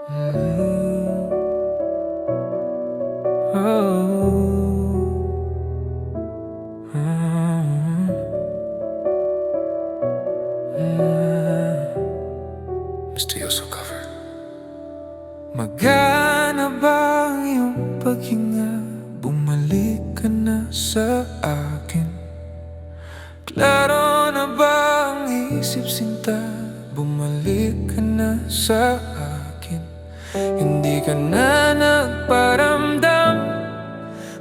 Mr. Yoso cover. Magana ba ang iyong paghinga? Bumalik ka na sa akin. Klaro na ba ang isip sinta? Bumalik ka na sa akin. Hindi ka na nagparamdam.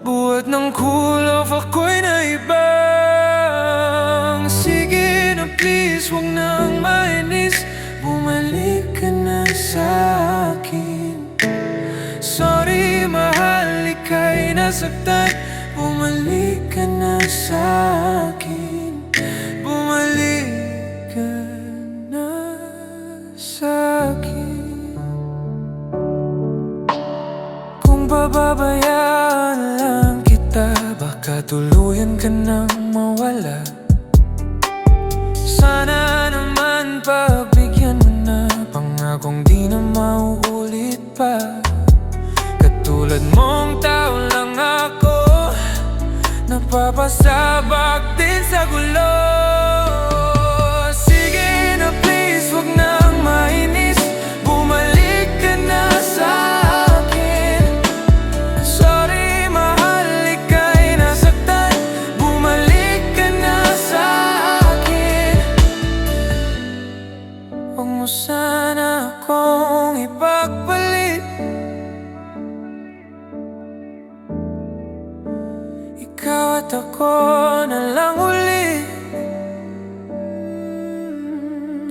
Buhat ng cool off ako'y naibang. Sige na please, huwag nang mainis. Bumalik ka na sa akin. Sorry mahal, ika'y nasaktan. Bumalik ka na sa akin. Bumalik ka na sa akin. Kung pababayaan lang kita, baka tuluyan ka nang mawala. Sana naman pagbigyan mo na, pangakong di na mauulit pa. Katulad mong tao lang ako, napapasabak din sa gulo. Sige na please, huwag nang mainis. Bumalik ka na sa akin. Sorry mahal, ika'y nasaktan. Bumalik ka na sa akin. Huwag mo sana akong ipagpalit. Ikaw at ako na lang uli.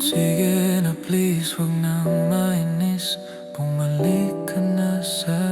Sige na please, huwag nang mainis. Bumalik ka na sa